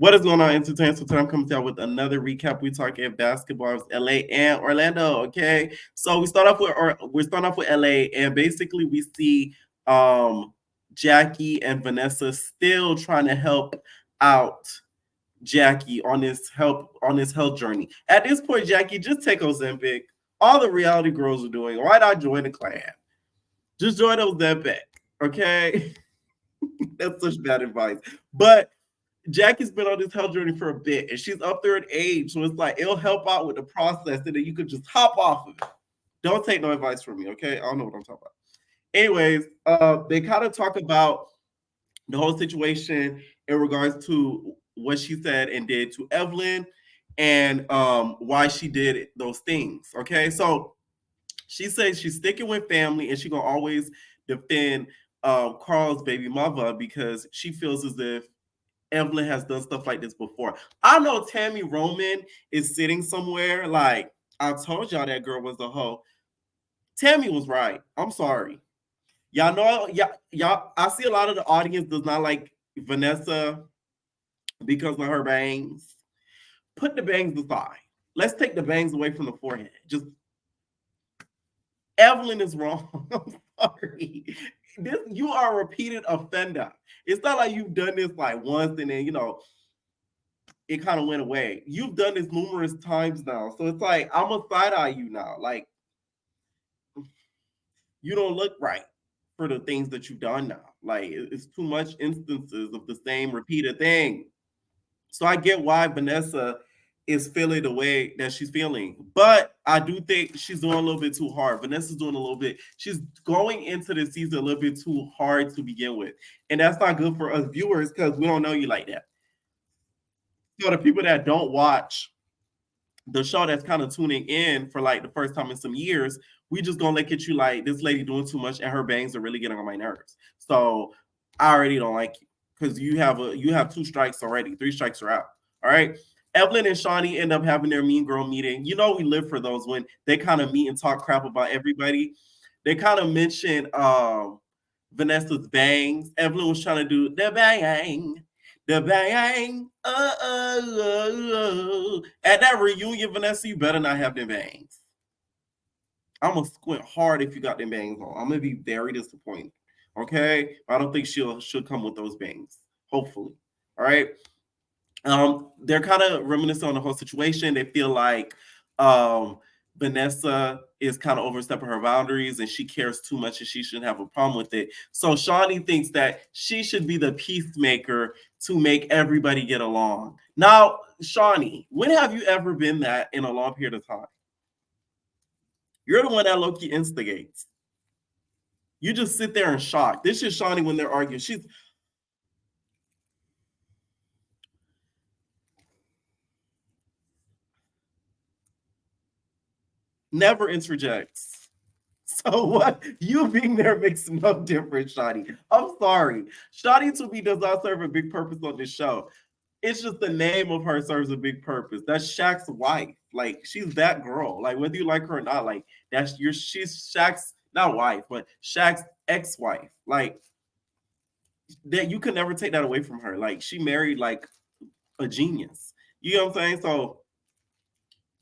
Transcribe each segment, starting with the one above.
What is going on, entertainment? So today I'm coming down with another recap. We talking basketball, LA and Orlando. Okay, so we're starting off with LA, and basically we see Jackie and Vanessa still trying to help out Jackie on this health journey. At this point, Jackie, just take Ozempic. All the reality girls are doing. Why not join the clan? Just join Ozempic. Okay, that's such bad advice, but Jackie's been on this health journey for a bit, and she's up there in age, so it's like it'll help out with the process, and then you could just hop off of it. Don't take no advice from me, okay? I don't know what I'm talking about. Anyways, they kind of talk about the whole situation in regards to what she said and did to Evelyn, and why she did those things. Okay, so she says she's sticking with family, and she's gonna always defend Carl's baby mother because she feels as if Evelyn has done stuff like this before. I know Tammy Roman is sitting somewhere like, I told y'all that girl was a hoe. Tammy was right. I'm sorry. Y'all know, y'all. I see a lot of the audience does not like Vanessa because of her bangs. Put the bangs aside. Let's take the bangs away from the forehead. Just Evelyn is wrong. I'm sorry. You are a repeated offender. It's not like you've done this like once and then it kind of went away. You've done this numerous times now, so it's like I'm gonna side eye you now. Like you don't look right for the things that you've done now. Like it's too much instances of the same repeated thing. So I get why Vanessa is feeling the way that she's feeling. But I do think she's doing a little bit too hard. Vanessa's doing a little bit, she's going into the season a little bit too hard to begin with. And that's not good for us viewers because we don't know you like that. So the people that don't watch the show that's kind of tuning in for like the first time in some years, we just gonna look at you like this lady doing too much and her bangs are really getting on my nerves. So I already don't like you because you have 2 strikes already. 3 strikes are out. All right. Evelyn and Shaunie end up having their mean girl meeting. You know we live for those when they kind of meet and talk crap about everybody. They kind of mention Vanessa's bangs. Evelyn was trying to do the bang. The bang. At that reunion, Vanessa, you better not have them bangs. I'm gonna squint hard if you got them bangs on. I'm gonna be very disappointed. Okay, I don't think she'll come with those bangs. Hopefully, all right. They're kind of reminiscent on the whole situation. They feel like Vanessa is kind of overstepping her boundaries and she cares too much and she shouldn't have a problem with it. So Shaunie thinks that she should be the peacemaker to make everybody get along. Now, Shaunie, when have you ever been that in a long period of time? You're the one that low-key instigates. You just sit there in shock. This is Shaunie when they're arguing. She's never interjects. So what? You being there makes no difference, Shaunie. I'm sorry. Shaunie to me does not serve a big purpose on this show. It's just the name of her serves a big purpose. That's Shaq's wife. Like she's that girl. Like whether you like her or not, like she's Shaq's not wife, but Shaq's ex-wife. Like that you could never take that away from her. Like she married like a genius. You know what I'm saying? So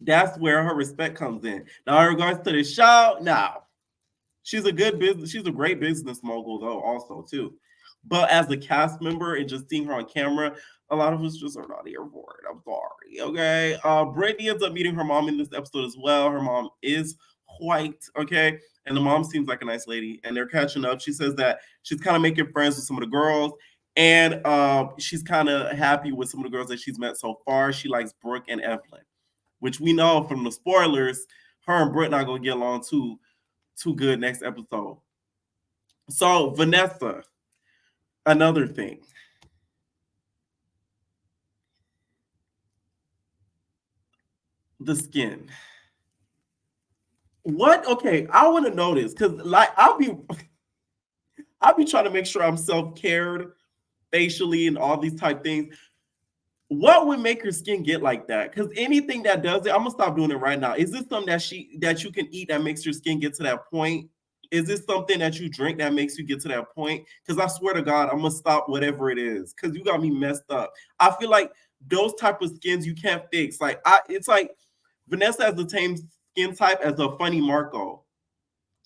that's where her respect comes in. Now, in regards to the show, now she's a great business mogul though, also too. But as a cast member and just seeing her on camera, a lot of us just are not here for it. I'm sorry. Okay. Brittany ends up meeting her mom in this episode as well. Her mom is white, okay? And the mom seems like a nice lady, and they're catching up. She says that she's kind of making friends with some of the girls, and she's kind of happy with some of the girls that she's met so far. She likes Brooke and Evelyn, which we know from the spoilers, her and Brooke not gonna get along too good next episode. So Vanessa, another thing. The skin. What? Okay, I want to know this because like I'll be trying to make sure I'm self-cared facially and all these type things. What would make your skin get like that? Because anything that does it, I'm gonna stop doing it right now. Is this something that you can eat that makes your skin get to that point? Is this something that you drink that makes you get to that point? Because I swear to God, I'm gonna stop whatever it is. Because you got me messed up. I feel like those type of skins you can't fix. Like it's like Vanessa has the same skin type as a funny Marco.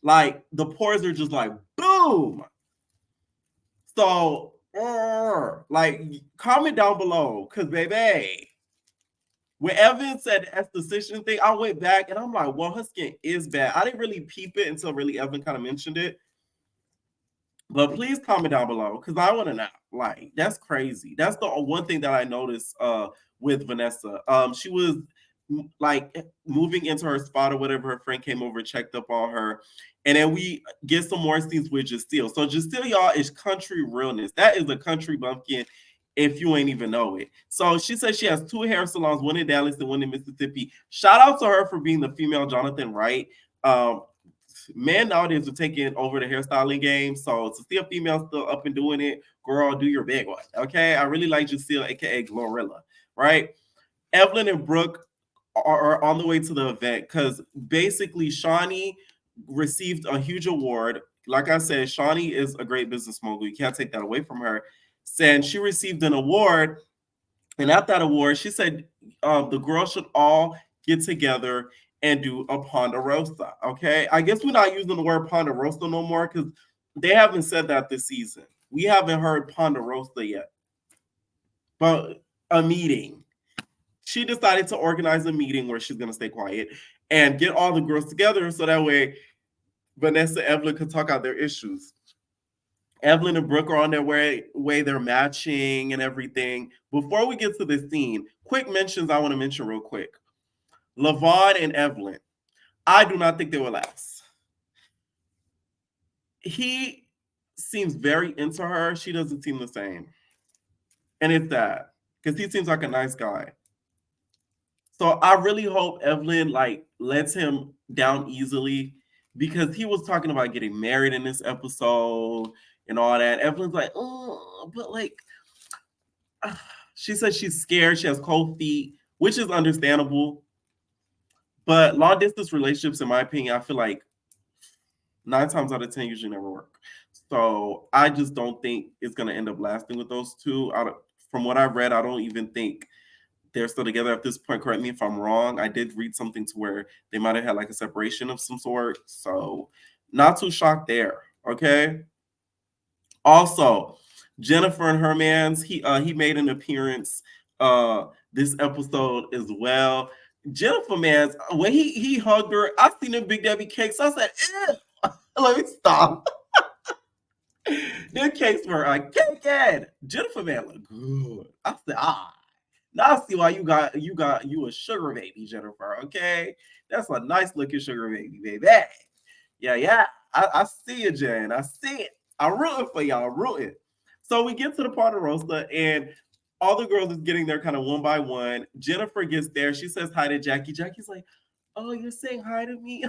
Like the pores are just like boom. So like comment down below, cause baby, when Evan said the esthetician thing, I went back and I'm like, well, her skin is bad. I didn't really peep it until really Evan kind of mentioned it. But please comment down below because I want to know. Like, that's crazy. That's the one thing that I noticed with Vanessa. She was like moving into her spot or whatever. Her friend came over, checked up on her, and then we get some more scenes with Justille. So Justille, y'all, is country realness. That is a country bumpkin. If you ain't even know it. So she says she has 2 hair salons, one in Dallas and one in Mississippi. Shout out to her for being the female Jonathan Wright. Men nowadays are taking over the hairstyling game. So to see a female still up and doing it, girl, do your big one. Okay. I really like Justille, aka Glorilla, right? Evelyn and Brooke are on the way to the event because basically Shaunie received a huge award. Like I said, Shaunie is a great business mogul. You can't take that away from her. And she received an award. And at that award, she said the girls should all get together and do a Ponderosa. Okay. I guess we're not using the word Ponderosa no more because they haven't said that this season. We haven't heard Ponderosa yet. But a meeting. She decided to organize a meeting where she's going to stay quiet and get all the girls together so that way Vanessa and Evelyn could talk out their issues. Evelyn and Brooke are on their way, they're matching and everything. Before we get to this scene, quick mentions I want to mention real quick. Lavon and Evelyn. I do not think they will last. He seems very into her. She doesn't seem the same. And it's that. Because he seems like a nice guy. So I really hope Evelyn like lets him down easily because he was talking about getting married in this episode and all that. Evelyn's like, oh, but like, she says she's scared. She has cold feet, which is understandable. But long distance relationships, in my opinion, I feel like 9 times out of 10 usually never work. So I just don't think it's going to end up lasting with those two. From what I've read, I don't even think they're still together at this point. Correct me if I'm wrong. I did read something to where they might have had like a separation of some sort. So not too shocked there. Okay. Also, Jennifer and her mans, he made an appearance this episode as well. Jennifer mans, when he hugged her, I seen them Big Debbie cakes. I said, ew. Let me stop. Them cakes were a cake and Jennifer man look good. I said, now I see why you got you a sugar baby, Jennifer. Okay, that's a nice looking sugar baby, baby. Yeah. I see you, Jen. I see it. I'm rooting for y'all. I'm rooting. So we get to the Ponderosa, and all the girls is getting there kind of one by one. Jennifer gets there. She says hi to Jackie. Jackie's like, "Oh, you're saying hi to me?"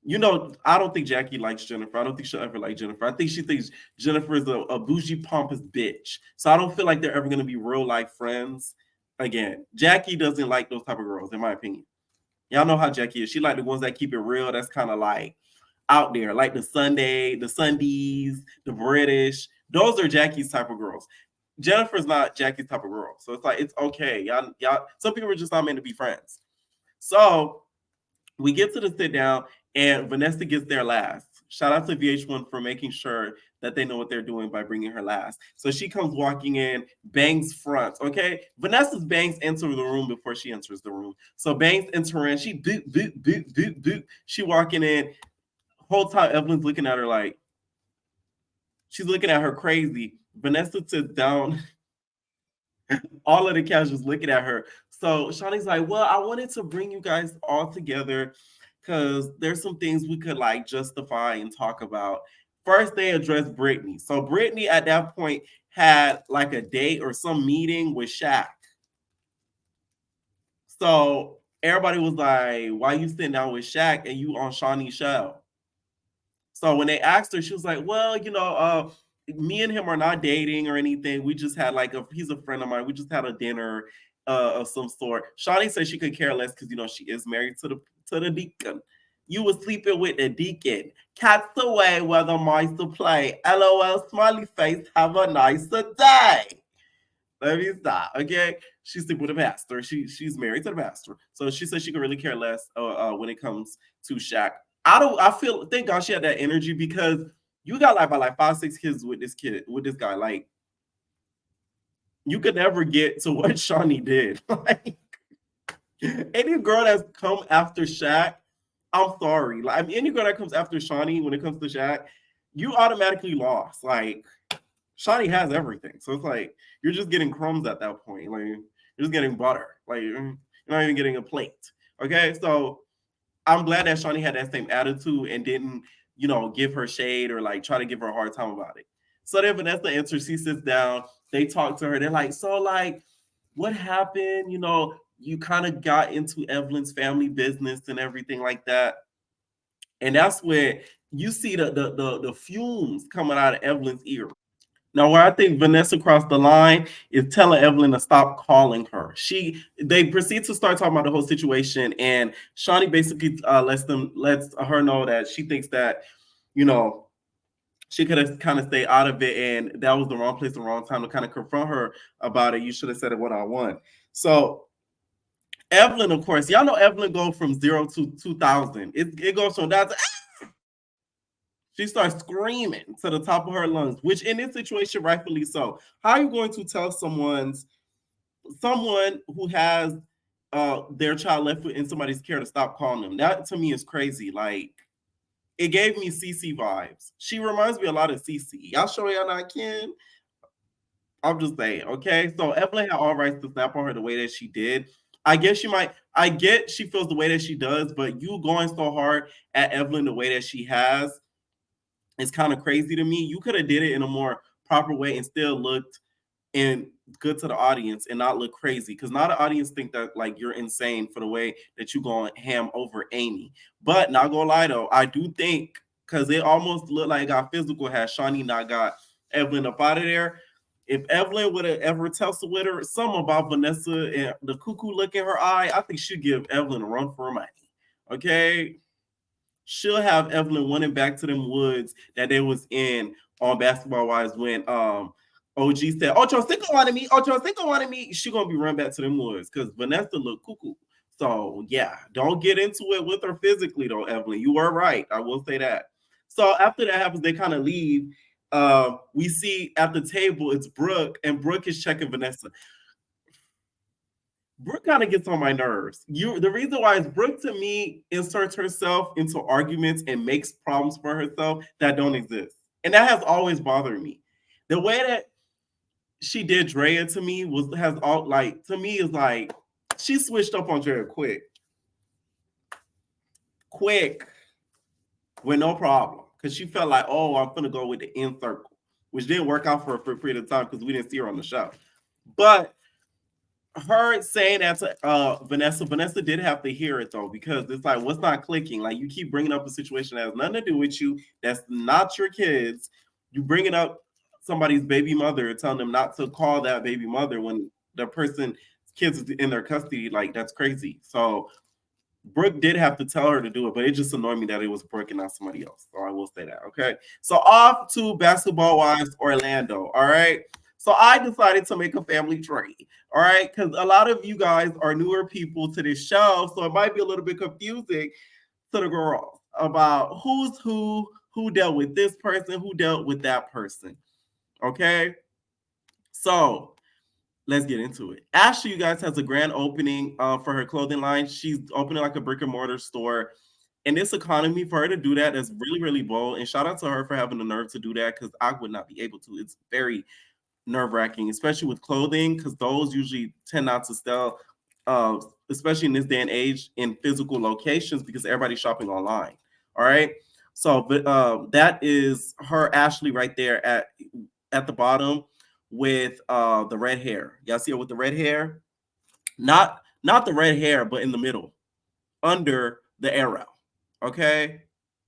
You know, I don't think Jackie likes Jennifer. I don't think she'll ever like Jennifer. I think she thinks Jennifer is a bougie, pompous bitch. So I don't feel like they're ever going to be real life friends again. Jackie doesn't like those type of girls, in my opinion. Y'all know how Jackie is. She like the ones that keep it real. That's kind of like out there, like the Sundays, the British. Those are Jackie's type of girls. Jennifer's not Jackie's type of girl. So it's like, it's okay. Y'all, some people are just not meant to be friends. So we get to the sit down and Vanessa gets there last. Shout out to VH1 for making sure that they know what they're doing by bringing her last. So she comes walking in, bangs front. Okay, Vanessa's bangs enter the room before she enters the room. So bangs enter in. She boot. She walking in. Whole time Evelyn's looking at her like she's looking at her crazy. Vanessa sits down. All of the casuals looking at her. So Shaunie's like, well, I wanted to bring you guys all together because there's some things we could like justify and talk about. First, they addressed Brittany. So Brittany at that point had like a date or some meeting with Shaq. So everybody was like, why you sitting down with Shaq and you on Shaunie's show? So when they asked her, she was like, well, me and him are not dating or anything. We just had he's a friend of mine. We just had a dinner of some sort. Shaunie said she could care less because she is married to the deacon. You were sleeping with the deacon. Cats away where the mice to play. LOL smiley face. Have a nicer day. Let me stop. Okay, she's sleeping with a pastor. She's married to the pastor, so she says she can really care less when it comes to Shaq. I don't. I feel. Thank God she had that energy because you got like 5, 6 kids with this guy. Like you could never get to what Shaunie did. Like any girl that's come after Shaq, I'm sorry. Like I mean, any girl that comes after Shaunie when it comes to Shaq, you automatically lost. Like Shaunie has everything, so it's like you're just getting crumbs at that point. Like you're just getting butter. Like you're not even getting a plate. Okay, so I'm glad that Shaunie had that same attitude and didn't, give her shade or like try to give her a hard time about it. So then Vanessa enters, she sits down, they talk to her, they're like, so like, what happened? You kind of got into Evelyn's family business and everything like that. And that's where you see the fumes coming out of Evelyn's ear. Now, where I think Vanessa crossed the line is telling Evelyn to stop calling her. They proceed to start talking about the whole situation, and Shaunie basically lets her know that she thinks that, you know, she could have kind of stayed out of it, and that was the wrong place, the wrong time to kind of confront her about it. You should have said it one-on-one. So Evelyn, of course, y'all know Evelyn goes from 0 to 2,000. It goes from that to she starts screaming to the top of her lungs, which in this situation, rightfully so. How are you going to tell someone who has their child left in somebody's care to stop calling them? That to me is crazy. Like it gave me Cece vibes. She reminds me a lot of Cece. Y'all sure y'all not Ken? I'm just saying, okay. So Evelyn had all rights to snap on her the way that she did. I guess she might. I get she feels the way that she does, but you going so hard at Evelyn the way that she has, it's kind of crazy to me. You could have did it in a more proper way and still looked and good to the audience and not look crazy. Because now the audience think that like you're insane for the way that you going ham over Amy. But not gonna lie though, I do think because it almost looked like it got physical had Shaunie not got Evelyn up out of there. If Evelyn would have ever tussled with her, something about Vanessa and the cuckoo look in her eye, I think she'd give Evelyn a run for her money. Okay, she'll have Evelyn running back to them woods that they was in on Basketball Wives when OG said, Ocho Cinco wanted me, Ocho Cinco wanted me. She gonna be run back to them woods because Vanessa look cuckoo. So yeah, don't get into it with her physically though, Evelyn. You were right. I will say that. So after that happens, they kind of leave. We see at the table it's Brooke, and Brooke is checking Vanessa. Brooke kind of gets on my nerves. The reason why is Brooke to me inserts herself into arguments and makes problems for herself that don't exist. And that has always bothered me. The way that she did Drea to me has all like to me is like she switched up on Drea quick, with no problem. Because she felt like, oh, I'm gonna go with the in circle, which didn't work out for her for a period of time because we didn't see her on the show. But her saying that to Vanessa did have to hear it though, because it's like, what's not clicking? Like, you keep bringing up a situation that has nothing to do with you, that's not your kids. You bring it up somebody's baby mother, telling them not to call that baby mother when the person kids is in their custody. Like, that's crazy. So Brooke did have to tell her to do it, but it just annoyed me that it was Brooke and not somebody else. So I will say that. Okay. So off to Basketball Wives Orlando. All right. So I decided to make a family tree. All right. Because a lot of you guys are newer people to this show. So it might be a little bit confusing to the girls about who's who dealt with this person, who dealt with that person. Okay. So let's get into it. Ashley, you guys, has a grand opening for her clothing line. She's opening like a brick and mortar store. In this economy, for her to do that is really, really bold. And shout out to her for having the nerve to do that because I would not be able to. It's very nerve wracking, especially with clothing, because those usually tend not to sell, especially in this day and age, in physical locations because everybody's shopping online. All right. So, but that is her, Ashley, right there at the bottom with the red hair. Y'all see her with the red hair? Not the red hair, but in the middle, under the arrow. Okay,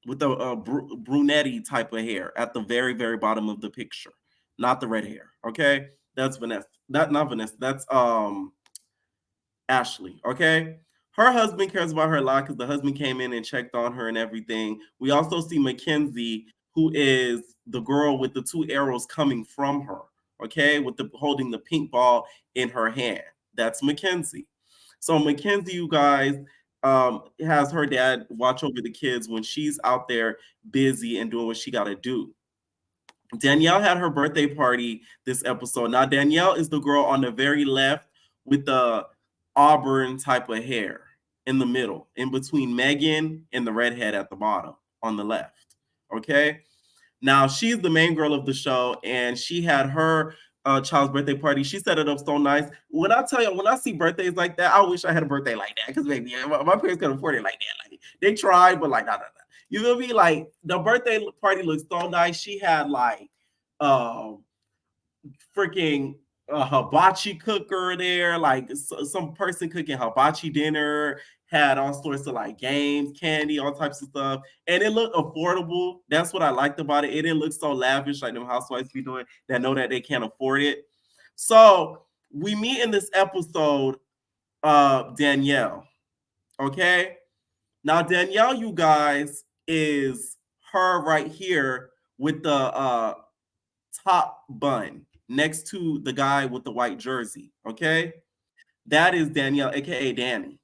with the brunette type of hair at the very very bottom of the picture, not the red hair. Okay, that's Vanessa. That not Vanessa. That's Ashley. Okay. Her husband cares about her a lot because the husband came in and checked on her and everything. We also see Mackenzie, who is the girl with the two arrows coming from her. okay, with the holding the pink ball in her hand. That's Mackenzie. So Mackenzie, you guys, has her dad watch over the kids when she's out there busy and doing what she got to do. Danielle had her birthday party this episode. Now, Danielle is the girl on the very left with the auburn type of hair in the middle, in between Megan and the redhead at the bottom on the left. Okay. Now, she's the main girl of the show, and she had her child's birthday party. She set it up so nice. When I tell you, when I see birthdays like that, I wish I had a birthday like that because maybe my parents could afford it like that. Like they tried, but like, no, no, no. You feel me? Like the birthday party looks so nice. She had like um freaking hibachi cooker there, like some person cooking hibachi dinner, had all sorts of like games, candy, all types of stuff, and it looked affordable. That's what I liked about it. It didn't look so lavish like them housewives be doing that know that they can't afford it. So we meet in this episode Danielle. Okay. Now Danielle, you guys, is her right here with the top bun next to the guy with the white jersey. Okay. That is Danielle, aka Danny.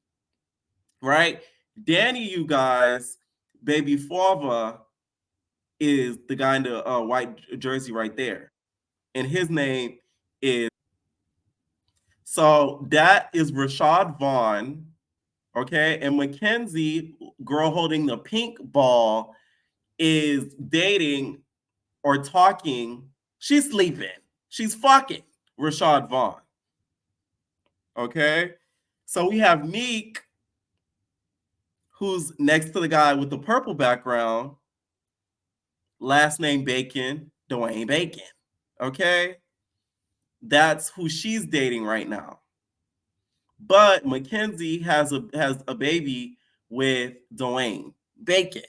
Right? Danny, you guys, baby Fava is the guy in the white jersey right there. And his name is, so that is Rashad Vaughn. Okay. And Mackenzie, girl holding the pink ball, is dating or talking. She's sleeping. She's fucking Rashad Vaughn. Okay. So we have Neek, who's next to the guy with the purple background, last name Bacon, Dwayne Bacon. Okay. That's who she's dating right now. But Mackenzie has a baby with Dwayne Bacon.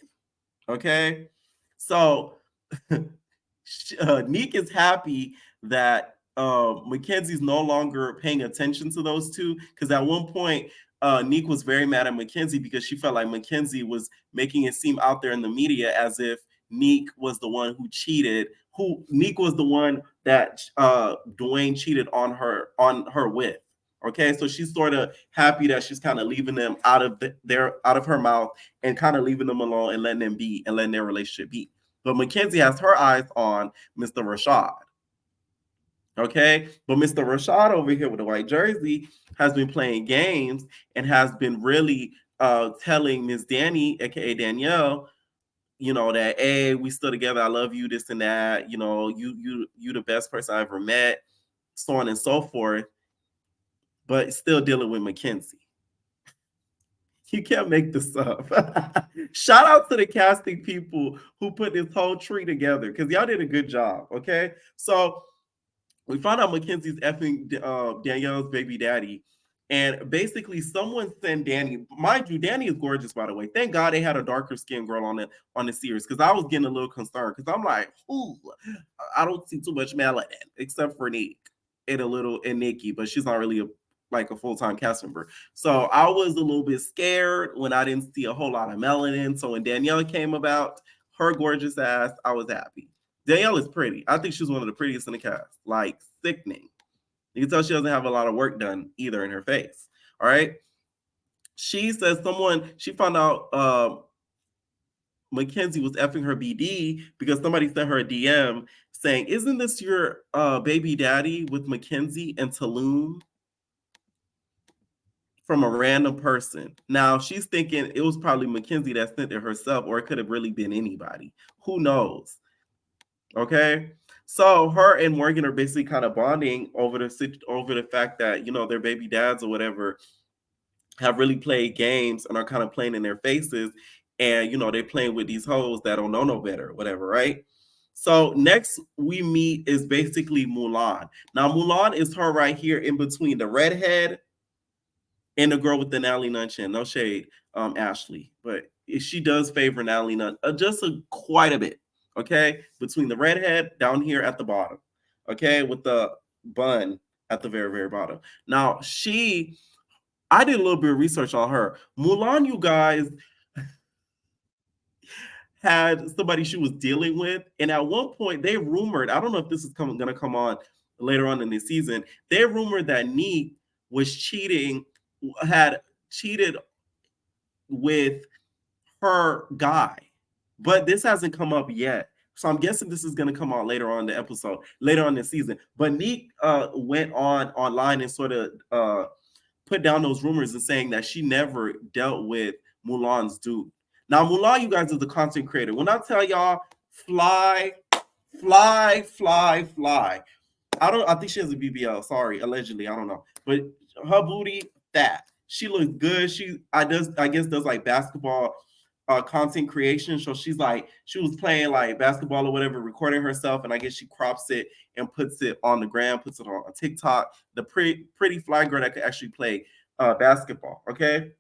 Okay. So Neek is happy that Mackenzie's no longer paying attention to those two, because at one point Neek was very mad at Mackenzie because she felt like Mackenzie was making it seem out there in the media as if Neek was the one who cheated, who Neek was the one that Dwayne cheated on her with. Okay, so she's sort of happy that she's kind of leaving them out of out of her mouth and kind of leaving them alone and letting them be and letting their relationship be. But Mackenzie has her eyes on Mr. Rashad. Okay. But Mr. Rashad over here with the white jersey has been playing games and has been really telling Miss Danny, aka Danielle, you know, that hey, we still together, I love you, this and that, you know, you the best person I ever met, so on and so forth, but still dealing with Mackenzie. You can't make this up. Shout out to the casting people who put this whole tree together because y'all did a good job. Okay. So we found out Mackenzie's effing Danielle's baby daddy. And basically, someone sent Danny. Mind you, Danny is gorgeous, by the way. Thank God they had a darker skinned girl on the series because I was getting a little concerned because I'm like, ooh, I don't see too much melanin except for Nick and Nikki, but she's not really like a full-time cast member. So I was a little bit scared when I didn't see a whole lot of melanin. So when Danielle came about, her gorgeous ass, I was happy. Danielle is pretty. I think she's one of the prettiest in the cast. Like sickening. You can tell she doesn't have a lot of work done either in her face. All right. She says she found out Mackenzie was effing her BD because somebody sent her a DM saying, "Isn't this your baby daddy with Mackenzie and Tulum?" From a random person. Now she's thinking it was probably Mackenzie that sent it herself, or it could have really been anybody. Who knows? Okay. So her and Morgan are basically kind of bonding over the fact that, you know, their baby dads or whatever have really played games and are kind of playing in their faces, and you know they're playing with these hoes that don't know no better, whatever, right? So next we meet is basically Mulan. Now Mulan is her right here in between the redhead and the girl with the Natalie Nunn chin. No shade, Ashley, but she does favor Natalie Nunn just quite a bit. Okay, between the redhead down here at the bottom, okay, with the bun at the very very bottom. Now I did a little bit of research on her. Mulan, you guys, had somebody she was dealing with, and at one point they rumored. I don't know if this is gonna come on later on in the season, they rumored that Neek had cheated with her guy, but this hasn't come up yet. So I'm guessing this is going to come out later on in the episode, later on this season. But Neek went online and sort of put down those rumors and saying that she never dealt with Mulan's dude. Now, Mulan, you guys, is the content creator. When I tell y'all, fly, fly, fly, fly. I think she has a BBL. Sorry, allegedly. I don't know. But her booty, fat. She looks good. I guess does like basketball content creation. So she was playing like basketball or whatever, recording herself, and I guess she crops it and puts it on the gram, puts it on TikTok. The pretty fly girl that could actually play basketball. Okay.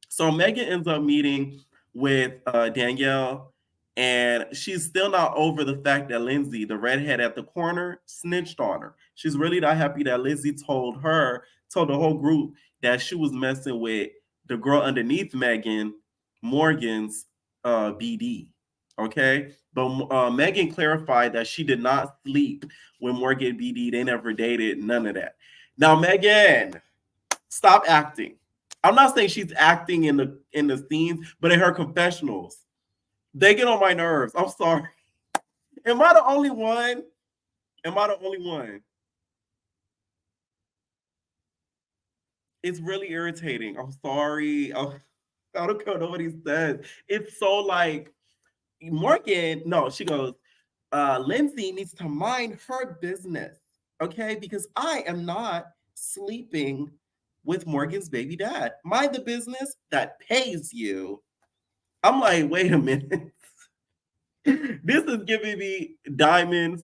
So Megan ends up meeting with Danielle, and she's still not over the fact that Lindsay, the redhead at the corner, snitched on her. She's really not happy that Lindsay told the whole group that she was messing with the girl underneath Megan, Morgan's BD. Okay. But Megan clarified that she did not sleep with Morgan BD. They never dated, none of that. Now, Megan, stop acting. I'm not saying she's acting in the scenes, but in her confessionals, they get on my nerves. I'm sorry. Am I the only one? Am I the only one? It's really irritating. I'm sorry. I don't care what nobody says. It's so like Morgan. No, she goes. Lindsay needs to mind her business, okay? Because I am not sleeping with Morgan's baby dad. Mind the business that pays you. I'm like, wait a minute. This is giving me diamonds.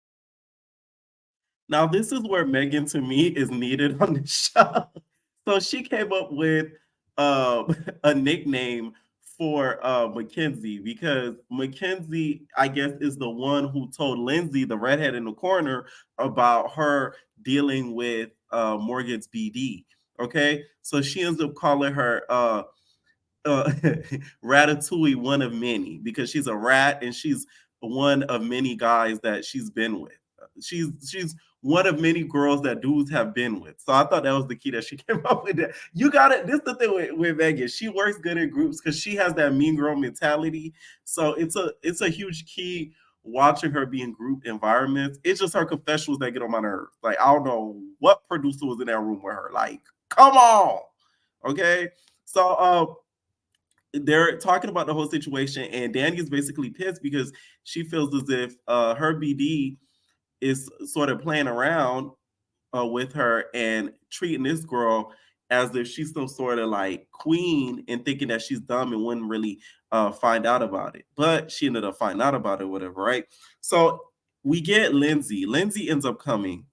Now, this is where Megan to me is needed on the show. So she came up with a nickname for Mackenzie, because Mackenzie, I guess, is the one who told Lindsay, the redhead in the corner, about her dealing with Morgan's BD. Okay, so she ends up calling her Ratatouille one of many, because she's a rat and she's one of many guys that she's been with. She's one of many girls that dudes have been with. So I thought that was the key that she came up with. That you got it. This is the thing with Megan. She works good in groups because she has that mean girl mentality. So it's a huge key watching her be in group environments. It's just her confessionals that get on my nerves. Like, I don't know what producer was in that room with her. Like, come on. Okay. So they're talking about the whole situation, and Danny is basically pissed because she feels as if her BD is sort of playing around with her and treating this girl as if she's some sort of like queen, and thinking that she's dumb and wouldn't really find out about it. But she ended up finding out about it, whatever, right? So we get Lindsay. Lindsay ends up coming,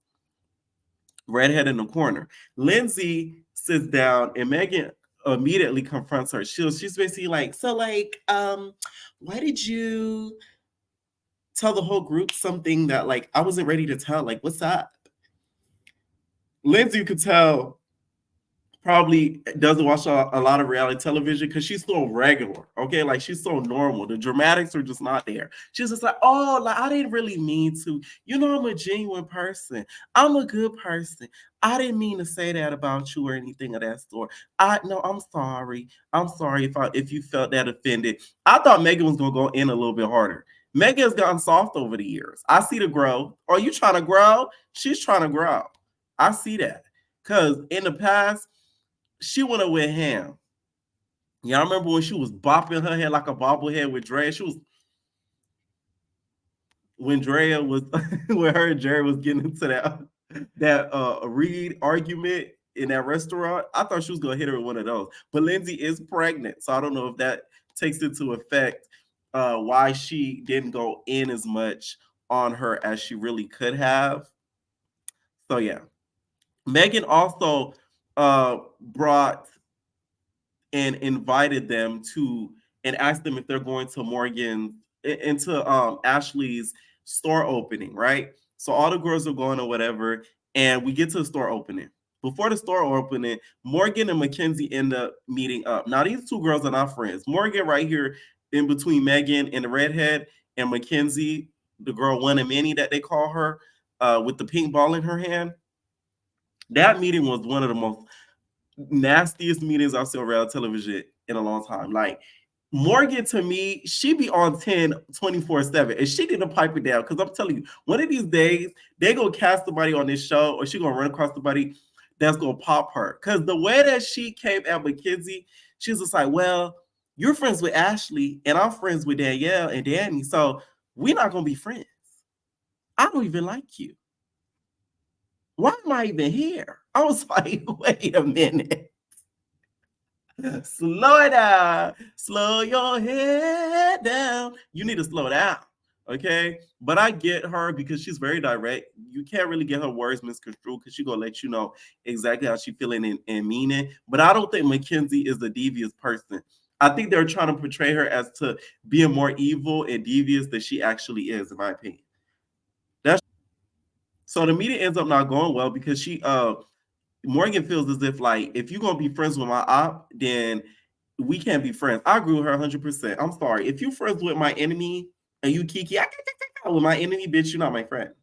redhead in the corner. Lindsay sits down, and Megan immediately confronts her. She's basically like, so like, why did you tell the whole group something that like I wasn't ready to tell? Like, what's up? Lindsay, you could tell, probably doesn't watch a lot of reality television because she's so regular, okay? Like, she's so normal. The dramatics are just not there. She's just like, oh, like, I didn't really mean to. You know, I'm a genuine person. I'm a good person. I didn't mean to say that about you or anything of that sort. I'm sorry. I'm sorry if you felt that offended. I thought Megan was gonna go in a little bit harder. Megan has gotten soft over the years. I see the grow. Are you trying to grow? She's trying to grow. I see that. Because in the past, she went up with him. Yeah, I remember when she was bopping her head like a bobblehead with Drea. When Drea was when her and Jerry was getting into that Reed argument in that restaurant. I thought she was gonna hit her with one of those. But Lindsay is pregnant, so I don't know if that takes into effect why she didn't go in as much on her as she really could have. So yeah. Megan also brought and invited them to, and asked them if they're going to into Ashley's store opening, right? So all the girls are going or whatever, and we get to the store opening. Before the store opening, Morgan and Mackenzie end up meeting up. Now, these two girls are not friends. Morgan right here in between Megan and the redhead, and Mackenzie, the girl one of many that they call her, with the pink ball in her hand. That meeting was one of the most nastiest meetings I've seen on reality television in a long time. Like Morgan, to me, she be on 10 24/7, and she didn't pipe it down. Because I'm telling you, one of these days, they gonna cast somebody on this show, or she gonna run across somebody that's gonna pop her. Because the way that she came at Mackenzie, she's just like, well, you're friends with Ashley, and I'm friends with Danielle and Danny, so we're not gonna be friends. I don't even like you. Why am I even here? I was like, wait a minute. Slow it down. Slow your head down. You need to slow down. Okay. But I get her because she's very direct. You can't really get her words misconstrued because she's gonna let you know exactly how she's feeling and meaning. But I don't think Mackenzie is a devious person. I think they're trying to portray her as to being more evil and devious than she actually is, in my opinion. That's so the meeting ends up not going well because she Morgan feels as if like if you're gonna be friends with my op, then we can't be friends. I agree with her 100%. I'm sorry. If you friends with my enemy and you kiki with my enemy, bitch, you're not my friend.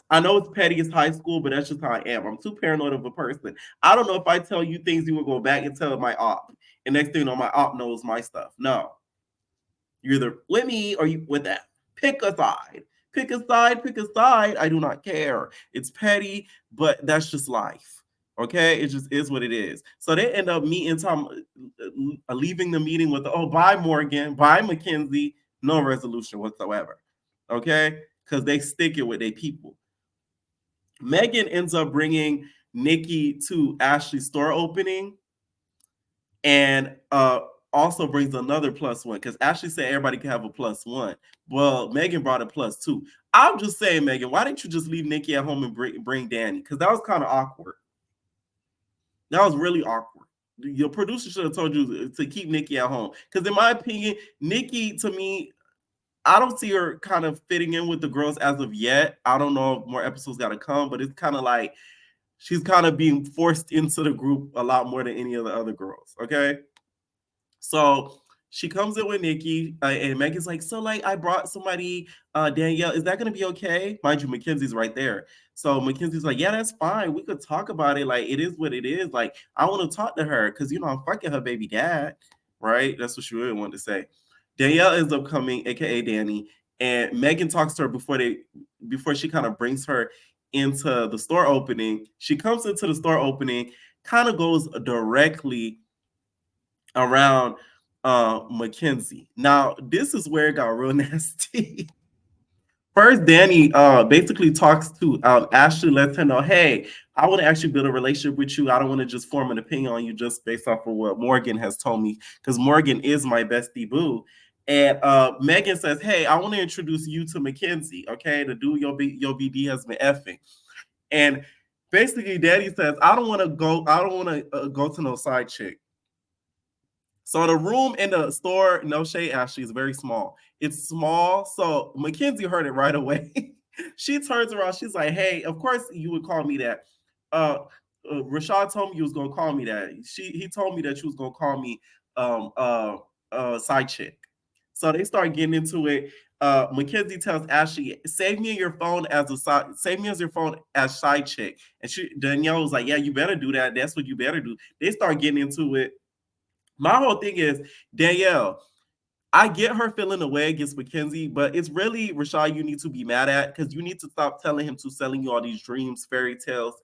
I know it's petty, it's high school, but that's just how I am. I'm too paranoid of a person. I don't know if I tell you things, you will go back and tell my op. And next thing you know, my op knows my stuff. No. You're either with me or you with that. Pick a side. Pick a side, pick a side. I do not care. It's petty, but that's just life. Okay, it just is what it is. So they end up meeting Tom, leaving the meeting with, oh, bye Morgan, bye Mackenzie, no resolution whatsoever. Okay, because they stick it with their people. Megan ends up bringing Nikki to Ashley's store opening, and also brings another +1 because Ashley said everybody can have a +1. Well, Megan brought a +2. I'm just saying, Megan, why didn't you just leave Nikki at home and bring Danny? Because that was kind of awkward. That was really awkward. Your producer should have told you to keep Nikki at home. Because in my opinion, Nikki, to me, I don't see her kind of fitting in with the girls as of yet. I don't know if more episodes got to come, but it's kind of like she's kind of being forced into the group a lot more than any of the other girls. Okay. So she comes in with Nikki, and Megan's like, so like I brought somebody, Danielle, is that gonna be okay? Mind you, Mackenzie's right there. So Mackenzie's like, yeah, that's fine. We could talk about it. Like it is what it is. Like I want to talk to her because I'm fucking her baby dad, right? That's what she really wanted to say. Danielle ends up coming, aka Danny, and Megan talks to her before she kind of brings her into the store opening. She comes into the store opening, kind of goes directly around Mackenzie. Now, this is where it got real nasty. First, Danny basically talks to Ashley, lets her know, hey, I want to actually build a relationship with you. I don't want to just form an opinion on you just based off of what Morgan has told me, because Morgan is my bestie boo. And Megan says, hey, I want to introduce you to Mackenzie, okay? The dude your BD has been effing. And basically, Daddy says, I don't want to go to no side chick. So the room in the store, no shade, Ashley, is very small. It's small. So Mackenzie heard it right away. She turns around. She's like, hey, of course you would call me that. Uh, Rashad told me you was gonna call me that. He told me that you was gonna call me um side chick. So they start getting into it. Mackenzie tells Ashley, save me your phone as a save me as your phone as side chick. And Danielle was like, yeah, you better do that. That's what you better do. They start getting into it. My whole thing is, Danielle, I get her feeling the way against Mackenzie, but it's really Rashad you need to be mad at because you need to stop telling him to selling you all these dreams, fairy tales,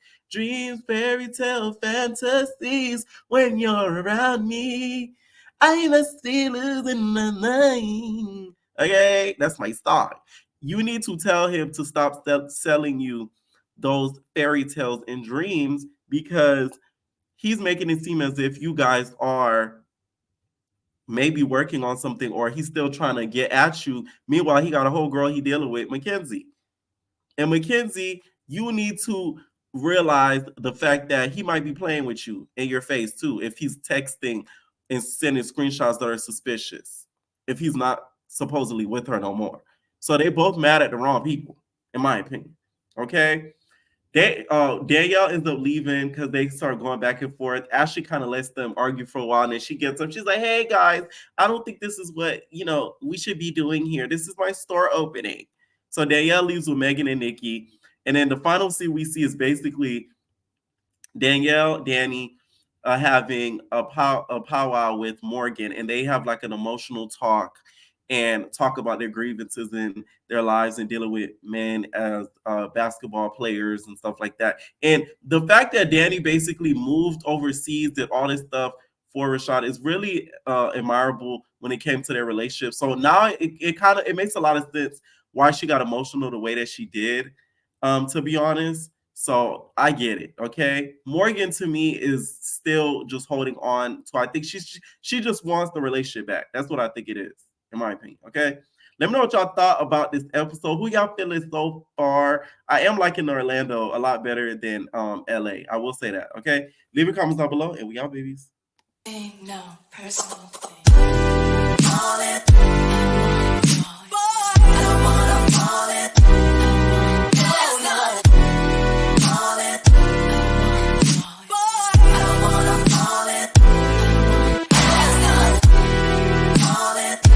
fantasies when you're around me. I must be losing my mind. Okay, that's my style. You need to tell him to stop selling you those fairy tales and dreams because he's making it seem as if you guys are maybe working on something or he's still trying to get at you. Meanwhile, he got a whole girl he dealing with, Mackenzie. And Mackenzie, you need to realize the fact that he might be playing with you in your face too if he's texting and sending screenshots that are suspicious. If he's not supposedly with her no more. So they both mad at the wrong people, in my opinion. Okay. Danielle ends up leaving because they start going back and forth. Ashley kind of lets them argue for a while, and then she gets up. She's like, "Hey guys, I don't think this is what we should be doing here. This is my store opening." So Danielle leaves with Megan and Nikki, And then the final scene we see is basically Danny, having a powwow with Morgan, and they have like an emotional talk and talk about their grievances in their lives and dealing with men as basketball players and stuff like that. And the fact that Danny basically moved overseas, did all this stuff for Rashad is really admirable when it came to their relationship. So now it makes a lot of sense why she got emotional the way that she did, to be honest. So I get it. Okay. Morgan to me is still just holding on. So I think she just wants the relationship back. That's what I think it is, in my opinion. Okay. Let me know what y'all thought about this episode. Who y'all feeling so far? I am liking Orlando a lot better than LA. I will say that. Okay. Leave your comments down below, and we out, babies. No personal thing.